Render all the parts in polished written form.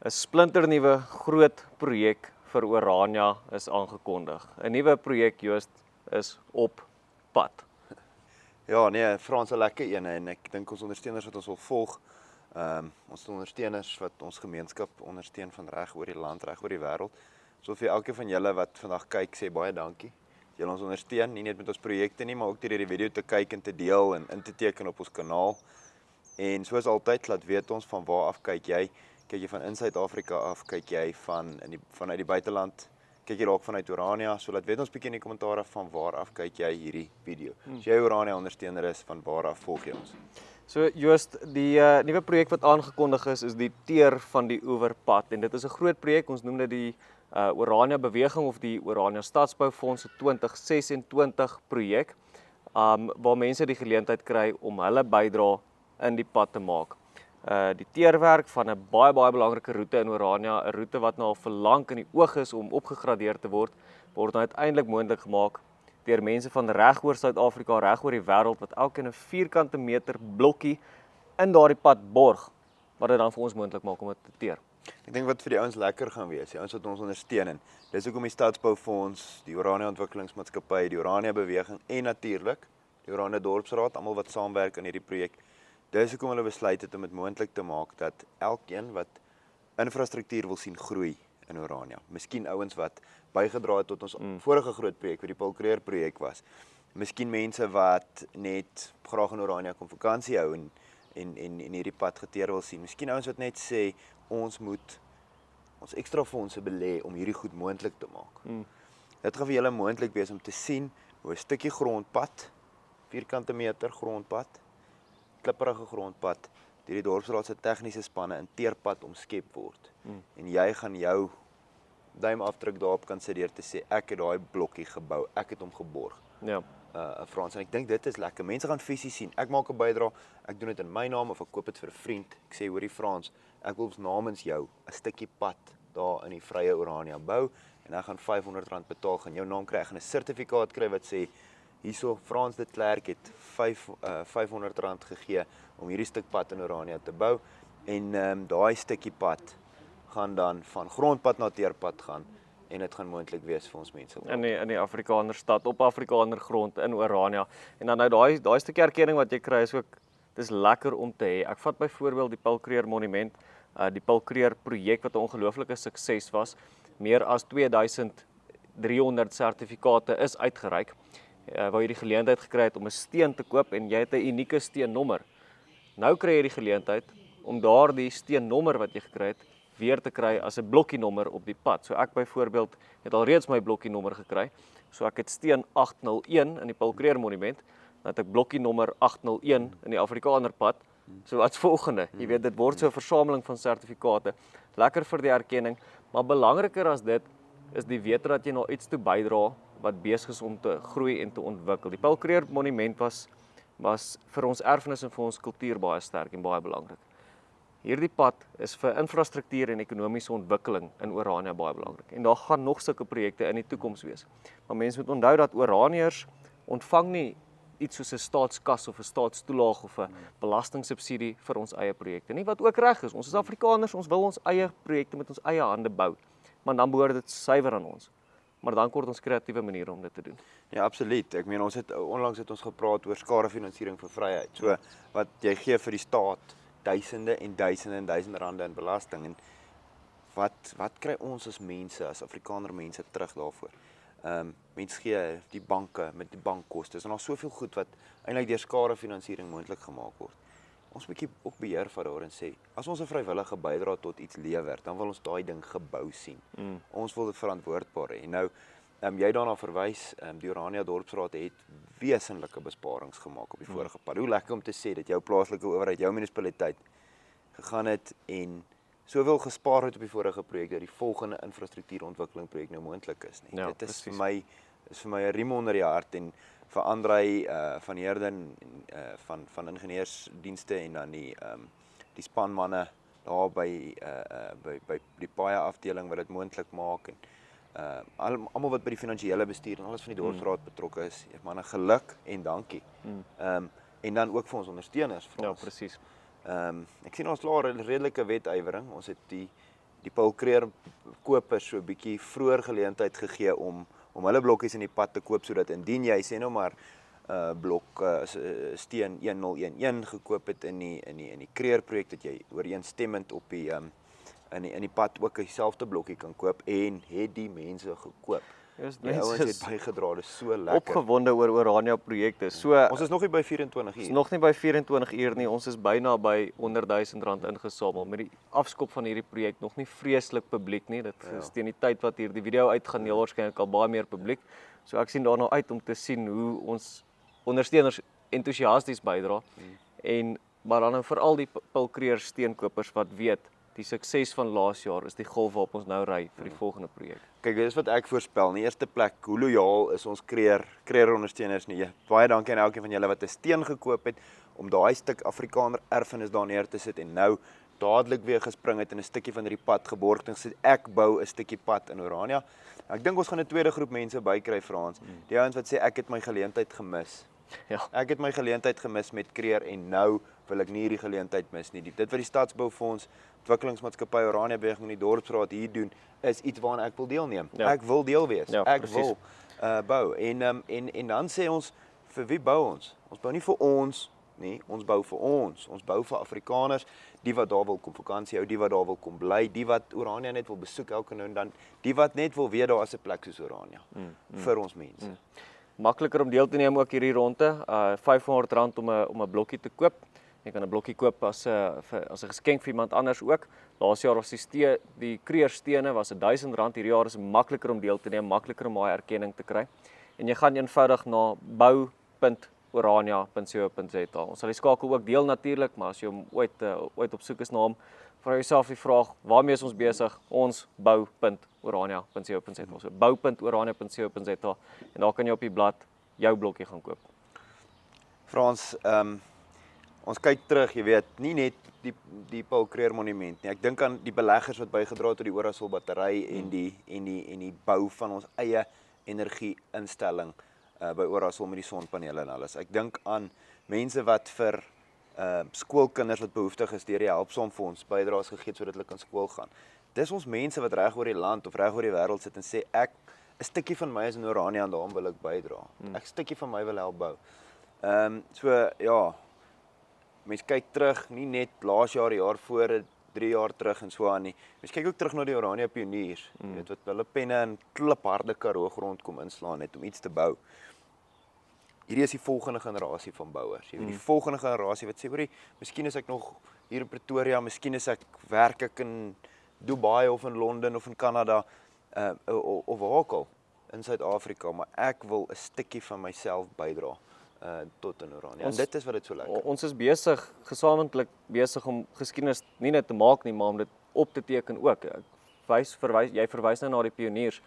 'n splinternuwe groot projek vir Orania is aangekondig. 'n Nuwe projek, Joost, is op pad. Ja, nee, Frans 'n lekker een en ek dink ons ondersteuners wat ons wil volg, ons ondersteuners wat ons gemeenskap ondersteun van reg oor die land, reg oor die wêreld. So vir elkeen van julle wat vandag kyk, sê baie dankie. Julle ons ondersteun, nie net met ons projekte nie, maar ook deur hierdie video te kyk en te deel en in te teken op ons kanaal. En soos altyd, laat weet ons van waar af kyk jy. Kyk jy van in Suid-Afrika af, kyk jy vanuit die buiteland, kyk jy dalk vanuit Orania, so laat weet ons bietjie in die kommentare van waar af kyk jy hierdie video. As jy Orania ondersteuner is, van waar af volg jy ons? So Joost, die nuwe projek wat aangekondig is die Teer van die Oeverpad en dit is 'n groot projek. Ons noem dit die Orania Beweging of die Orania Stadsboufonds 2026 projek, waar mense die geleentheid kry om hulle bydrae in die pad te maak. Die teerwerk van 'n baie belangrike roete in Orania, 'n roete wat nou al vir lank in die oog is om opgegradeer te word nou uiteindelik moontlik gemaak deur mense van reg oor Suid-Afrika, reg oor die wêreld wat elkeen 'n vierkante meter blokkie in daardie pad borg, wat dit dan vir ons moontlik maak om dit te teer. Ek dink wat vir die ouens lekker gaan wees, die ouens wat ons ondersteun en dis hoekom die Stadsboufonds, die Orania Ontwikkelingsmaatskappy, die Orania Beweging en natuurlik die Orania Dorpsraad, almal wat saamwerk aan hierdie projek. Dis hoekom hulle besluit het om dit moontlik te maak dat elkeen wat infrastruktuur wil sien groei in Orania, miskien ouens wat bygedra het tot ons vorige groot projek wat die Paul Kruger projek was. Miskien mense wat net graag in Orania kom vakansie hou en hierdie pad geteer wil sien. Miskien ouens wat net sê ons moet ons ekstra fondse belê om hierdie goed moontlik te maak. Dit gaan vir julle moontlik wees om te sien hoe 'n stukkie grondpad, vierkante meter grondpad, klipperige grondpad, deur die dorpsraad se tegniese spanne in teerpad omskep word. En jy gaan jou duimafdruk daarop kan sit deur te sê ek het daai blokkie gebou, ek het hom geborg. Ja. Frans, en ek dink dit is lekker. Mense gaan fisies sien. Ek maak 'n bydrae, ek doen dit in my naam of ek koop dit vir 'n vriend. Ek sê hoorie Frans, ek wil namens jou 'n stukkie pad daar in die Vrye Orania bou en ek gaan R500 betaal, gaan jou naam kry, ek gaan 'n sertifikaat kry wat sê hierso Frans de Klerk het R500 gegee om hierdie stuk pad in Orania te bou en daai stukkie pad gaan dan van grondpad na teerpad gaan en dit gaan moontlik wees vir ons mense. In die Afrikaner stad, op Afrikaner grond in Orania. En dan nou daai stukkie erkenning wat jy kry is ook, dis lekker om te hê. Ek vat byvoorbeeld die Paul Kruger monument, die Paul Kruger projek wat 'n ongelooflike sukses was. Meer as 2300 sertifikate is uitgereik. Waar jy die geleentheid gekry het om 'n steen te koop en jy het 'n unieke steennommer. Nou kry jy die geleentheid om daardie steennommer wat jy gekry het weer te kry as 'n blokkienommer op die pad. So ek byvoorbeeld het alreeds my blokkienommer gekry. So ek het steen 801 in die Paul Kruger monument, dan het ek blokkienommer 801 in die Afrikaner pad. So wat's volgende? Jy weet, dit word so 'n versameling van sertifikate. Lekker vir die erkenning, maar belangriker as dit is die wete dat jy nou iets toe bydra wat besig is om te groei en te ontwikkel. Die Paul Kruger monument was vir ons erfenis en vir ons kultuur baie sterk en baie belangrik. Hierdie pad is vir infrastruktuur en ekonomiese ontwikkeling in Orania baie belangrik. En daar gaan nog sulke projekte in die toekoms wees. Maar mense moet onthou dat Oraniërs ontvang nie iets soos 'n staatskas of 'n staatstoelaag of 'n belastingsubsidie vir ons eie projekte nie, wat ook reg is. Ons is Afrikaners, ons wil ons eie projekte met ons eie hande bou. Maar dan behoort dit suiwer aan ons. Maar dan kort ons kreatiewe maniere om dit te doen. Ja, absoluut. Ek meen onlangs het ons gepraat oor skadefinansiering vir vryheid. So wat jy gee vir die staat duisende en duisende rande in belasting en wat kry ons as mense, as Afrikaner mense terug daarvoor? Mense gee die banke met die bankkoste en daar's soveel goed wat eintlik deur skadefinansiering moontlik gemaak word. Ons moet ook beheer van daar en sê, as ons 'n vrywillige bydrae tot iets lewer, dan wil ons daai ding gebou sien. Ons wil dit verantwoordbaar hê. Nou, jy daarna verwys, die Orania Dorpsraad het wesenlike besparings gemaak op die vorige pad. Hoe lekker om te sê dat jou plaaslike owerheid, jou munisipaliteit gegaan het en soveel gespaar het op die vorige projek dat die volgende infrastruktuurontwikkeling projek nou moontlik is nie. Ja, Dit is vir my 'n riem onder die hart en vir Andrei van Heerden van ingenieursdienste en dan die spanmanne daar by die paai afdeling wat dit moontlik maak en almal wat by die finansiële bestuur en alles van die dorpsraad betrokke is. Manne, geluk en dankie. En dan ook vir ons ondersteuners. Ja, presies. Ek sien ons klaar 'n redelike wetywering. Ons het die Paul Kruger kopers so 'n bietjie vroeër geleentheid gegee om hulle blokkies in die pad te koop sodat indien jy sê nou maar blok steen 1011 gekoop het in die Kruger projek dat jy ooreenstemmend op die in die pad ook dieselfde blokkie kan koop en het die mense gekoop. Die ouens het bygedra, dis so lekker. Opgewonde oor Orania projekte. So ons is nog nie by 24 uur. Ons is nog nie by 24 uur nie. Ons is byna by R100,000 ingesamel met die afskop van hierdie projek. Nog nie vreeslik publiek nie. Dit is teen die tyd wat hierdie video uitgaan, heel waarskynlik al baie meer publiek. So ek sien daarna uit om te sien hoe ons ondersteuners entoesiasties bydra en maar dan veral die Paul Kruger steenkopers wat weet die sukses van laas jaar is die golf waarop ons nou ry vir die volgende projek. Kyk, dis wat ek voorspel. In die eerste plek, hoe lojaal is ons Kruger ondersteuners nie. Baie dankie aan elkeen van julle wat 'n steen gekoop het om daai stuk Afrikaner erfenis daar neer te sit en nou dadelik weer gespring het en 'n stukkie van hierdie pad geborg het en gesê ek bou 'n stukkie pad in Orania. Ek dink ons gaan 'n tweede groep mense bykry, Frans. Die ouens wat sê ek het my geleentheid gemis. Ja. Ek het my geleentheid gemis met Kruger en nou wil ek nie hierdie geleentheid mis nie. Dit wat die Stadsboufonds, Ontwikkelingsmaatskappy Orania Beweging en die Dorpsraad hier doen, is iets waaraan ek wil deelneem. Ja. Ek wil deel wees. Ja, ek precies. wil bou. En dan sê ons, vir wie bou ons? Ons bou nie vir ons nie, ons bou vir ons. Ons bou vir Afrikaners, die wat daar wil kom vakansie hou, die wat daar wil kom bly, die wat Orania net wil besoek elke nou en dan, die wat net wil weet daar is 'n plek soos Orania vir ons mense. Makliker om deel te neem ook hierdie ronde. R500 om 'n blokkie te koop. Jy kan 'n blokkie koop as 'n geskenk vir iemand anders ook. Laas jaar was die Kruger stene was R1000. Hierdie jaar is makliker om deel te neem, makliker om daai erkenning te kry. En jy gaan eenvoudig na bou.orania.co.za. Ons sal die skakel ook deel natuurlik, maar as jy hom ooit op soek is na hom, vra jouself die vraag, waarmee is ons besig? Ons bou.orania.co.za. So bou.orania.co.za en daar kan jy op die blad jou blokkie gaan koop. Frans, ons kyk terug, jy weet, nie net die Paul Kruger monument nie. Ek dink aan die beleggers wat bygedra het tot die Orasol battery en die bou van ons eie energie-instelling by Orasol met die sonpanele en alles. Ek dink aan mense wat vir skoolkinders wat behoeftig is deur die Helpsaamfonds bydraes gegee het sodat hulle kan skool gaan. Dis ons mense wat reg oor die land of reg oor die wêreld sit en sê ek 'n stukkie van my is in Orania en daarom wil ek bydra. Ek 'n stukkie van my wil help bou. So ja, mens kyk terug, nie net laas jaar, die jaar voor, 3 jaar terug en so aan nie. Mens kyk ook terug na die Orania pioniers, jy weet wat hulle penne in klipharde Karoo grond kom inslaan het om iets te bou. Hierdie is die volgende generasie van bouers. Jy weet die volgende generasie wat sê, hoorie, miskien is ek nog hier in Pretoria, miskien is werk ek in Dubai of in Londen of in Kanada of waar ook al in Suid-Afrika, maar ek wil 'n stukkie van myself bydra tot in Orania. En dit is wat dit so lekker. Ons is gesamentlik besig om geskiedenis nie net te maak nie, maar om dit op te teken ook. Jy verwys nou na die pioniers.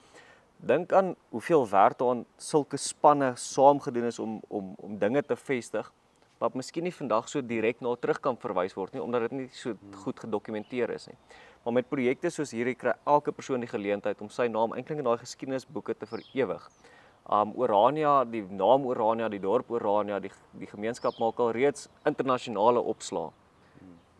Dink aan hoeveel werk daar aan sulke spanne saamgedoen is om dinge te vestig wat miskien nie vandag so direk na terug kan verwys word nie, omdat dit nie so goed gedokumenteer is nie. Maar met projekte soos hierdie kry elke persoon die geleentheid om sy naam eintlik in daai geskiedenisboeke te verewig. Orania, die naam Orania, die dorp Orania, die gemeenskap maak al reeds internasionale opslae.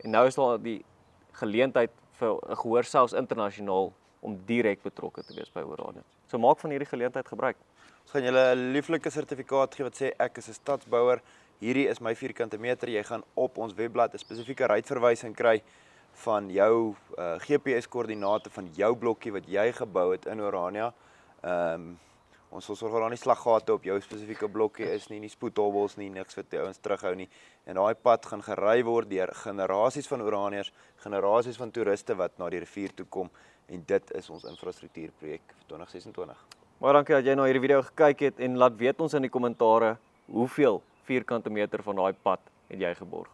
En nou is daar die geleentheid vir 'n gehoor selfs internasionaal om direk betrokke te wees by Orania. So maak van hierdie geleentheid gebruik. Ons gaan julle 'n lieflike sertifikaat gee wat sê ek is 'n stadsbouer. Hierdie is my vierkante meter. Jy gaan op ons webblad 'n spesifieke ruitverwysing kry van jou GPS-koördinate van jou blokkie wat jy gebou het in Orania. Ons sal sorg dat daar nie slaggate op jou spesifieke blokkie is nie spoedhobbels nie, niks wat die ouens terughou nie. En daai pad gaan gery word deur generasies van Oraniërs, generasies van toeriste wat na die rivier toe kom en dit is ons infrastruktuurprojek vir 2026. Baie dankie dat jy na hierdie video gekyk het en laat weet ons in die kommentare hoeveel vierkante meter van daai pad het jy geborg.